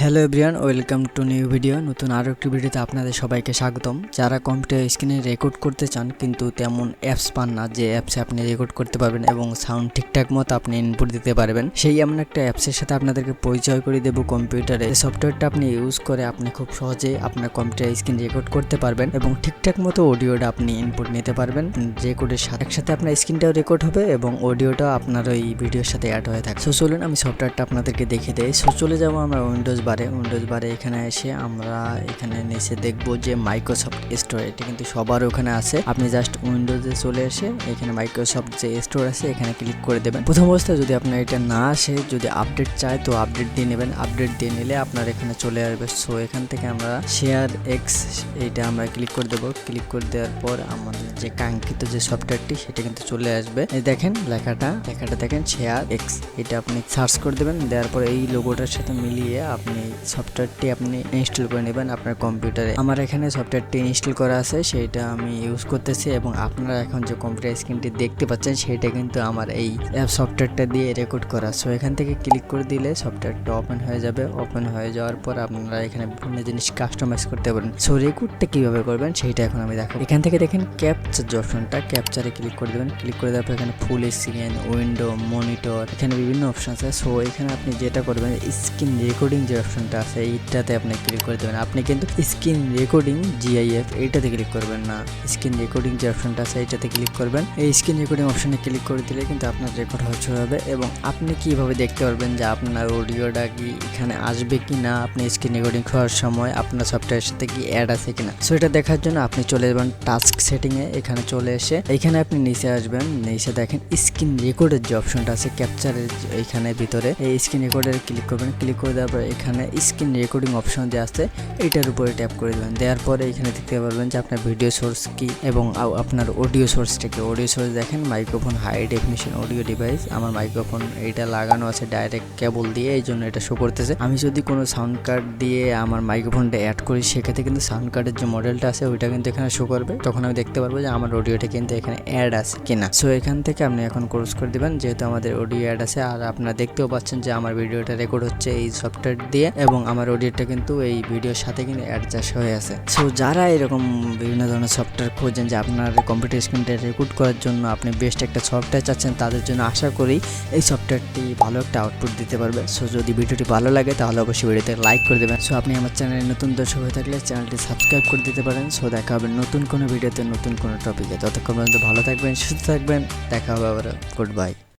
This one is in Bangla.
Hello everyone, welcome to new video. নতুন আরও একটি ভিডিওতে আপনাদের সবাইকে স্বাগতম। যারা কম্পিউটার স্ক্রিনে রেকর্ড করতে চান কিন্তু তেমন অ্যাপস পান না যে অ্যাপসে আপনি রেকর্ড করতে পারবেন এবং সাউন্ড ঠিকঠাক মতো আপনি ইনপুট দিতে পারবেন, সেই এমন একটা অ্যাপসের সাথে আপনাদেরকে পরিচয় করে দেবো কম্পিউটারে। এই সফটওয়্যারটা আপনি ইউজ করে আপনি খুব সহজে আপনার কম্পিউটার স্ক্রিন রেকর্ড করতে পারবেন এবং ঠিকঠাক মতো অডিওটা আপনি ইনপুট নিতে পারবেন। রেকর্ডের সাথে একসাথে আপনার স্ক্রিনটাও রেকর্ড হবে এবং অডিওটাও আপনার ওই ভিডিওর সাথে অ্যাড হয়ে থাকে। সো চলুন আমি সফটওয়্যারটা আপনাদেরকে দেখিয়ে দেই। সো চলে যাবো আমরা উইন্ডোজ বারে এখানে এসে আমরা এখানে নিচে দেখবো যে মাইক্রোসফট স্টোর, এটা কিন্তু সবার ওখানে আছে। আপনি জাস্ট উইন্ডোজে চলে এসে এখানে মাইক্রোসফট যে স্টোর আছে এখানে ক্লিক করে দেবেন। প্রথম অবস্থায় যদি আপনার এটা না আসে, যদি আপডেট চায় তো আপডেট দিয়ে নেবেন। আপডেট দিয়ে নিলে আপনার এখানে চলে আসবে। সো এখান থেকে আমরা শেয়ার এক্স এইটা আমরা ক্লিক করে দেবো। ক্লিক করে দেওয়ার পর আমাদের যে কাঙ্ক্ষিত যে সফটওয়্যারটি সেটা কিন্তু চলে আসবে। এই দেখেন লেখাটা দেখেন শেয়ার এক্স, এটা আপনি সার্চ করে দেবেন। দেওয়ার পর এই লোগোটার সাথে মিলিয়ে আপনি সফটওয়্যারটি আপনি ইনস্টল করে নেবেন আপনার কম্পিউটারে। আমার এখানে সফটওয়্যারটি ইনস্টল করা আছে, সেইটা আমি ইউজ করতেছি এবং আপনারা এখন যে কম্পিউটার স্ক্রিনটি দেখতে পাচ্ছেন সেটা কিন্তু আমার এই অ্যাপ সফটওয়্যারটা দিয়ে রেকর্ড করা। সো এখান থেকে ক্লিক করে দিলে সফটওয়্যারটা ওপেন হয়ে যাবে। ওপেন হয়ে যাওয়ার পর আপনারা এখানে বিভিন্ন জিনিস কাস্টমাইজ করতে পারেন। সো রেকর্ডটা কিভাবে করবেন সেইটা এখন আমি দেখাবো। এখান থেকে দেখেন ক্যাপচার যে অপশনটা, ক্যাপচারে ক্লিক করে দেবেন। ক্লিক করে দেওয়ার পর এখানে ফুল স্ক্রিন, উইন্ডো, মনিটর, এখানে বিভিন্ন অপশন আছে। সো এখানে আপনি যেটা করবেন স্ক্রিন রেকর্ডিং যে অপশনটা আছে এইটাতে আপনি ক্লিক করে দেবেন। আপনি কিন্তু স্ক্রিন রেকর্ডিং জিআইএফ এইটাতে ক্লিক করবেন না, স্ক্রিন রেকর্ডিং যে অপশনটা আছে এইটাতে ক্লিক করবেন। এই স্ক্রিন রেকর্ডিং অপশনে ক্লিক করে দিলে কিন্তু আপনার রেকর্ড হওয়া শুরু হবে এবং আপনি কিভাবে দেখতে পারবেন যে আপনার অডিওটা কি এখানে আসবে কি না, আপনি স্ক্রিন রেকর্ডিং করার সময় আপনার সফটওয়্যারের সাথে কি অ্যাড আছে কিনা। সো এটা দেখার জন্য আপনি চলে যাবেন টাস্ক সেটিংয়ে। এখানে চলে এসে এখানে আপনি নিচে আসবেন। নিচে দেখেন স্ক্রিন রেকর্ডের যে অপশনটা আছে ক্যাপচারের এইখানে ভিতরে, এই স্ক্রিন রেকর্ডের ক্লিক করবেন। ক্লিক করে দেওয়ার পর এখানে স্ক্রিন রেকর্ডিং অপশন যে আছে এইটার উপরে ট্যাপ করে দেবেন। দেওয়ার পরে এখানে দেখতে পারবেন যে আপনার ভিডিও সোর্স কি এবং আপনার অডিও সোর্সটা কি। অডিও সোর্স দেখেন microphone high definition audio device. আমার মাইক্রোফোন এইটা লাগানো আছে ডাইরেক্ট কেবল দিয়ে, এই জন্য এটা শো করতেছে। আমি যদি কোনো সাউন্ড কার্ড দিয়ে আমার মাইক্রোফোনটা অ্যাড করি সেক্ষেত্রে কিন্তু সাউন্ড কার্ডের যে মডেলটা আছে ওইটা কিন্তু এখানে শো করবে, তখন আমি দেখতে পারবো যে আমার অডিওটা কিন্তু এখানে অ্যাড আছে কিনা। সো এখান থেকে আপনি এখন ক্লোজ করে দিবেন যেহেতু আমাদের অডিও অ্যাড আছে। আর আপনারা দেখতেও পাচ্ছেন যে আমার ভিডিওটা রেকর্ড হচ্ছে এই সফটওয়্যার দিয়ে এবং আমার অডিওটা কিন্তু এই ভিডিওর সাথে কিন্তু অ্যাডজাস্ট হয়ে আছে। সো যারা এরকম বিভিন্ন ধরনের সফটওয়্যার খোঁজেন যে আপনার কম্পিউটার স্ক্রিনটা রেকর্ড করার জন্য আপনি বেস্ট একটা সফটওয়্যার চাচ্ছেন, তাদের জন্য আশা করি এই সফটওয়্যারটি ভালো একটা আউটপুট দিতে পারবে। সো যদি ভিডিওটি ভালো লাগে তাহলে অবশ্যই ভিডিওতে লাইক করে দেবেন। সো আপনি আমার চ্যানেলে নতুন দর্শক হয়ে থাকলে চ্যানেলটি সাবস্ক্রাইব করে দিতে পারেন। সো দেখা হবে নতুন কোনো ভিডিওতে নতুন কোনো টপিকে। ততক্ষণ পর্যন্ত ভালো থাকবেন, সুস্থ থাকবেন, দেখা হবে আবার। Good bye.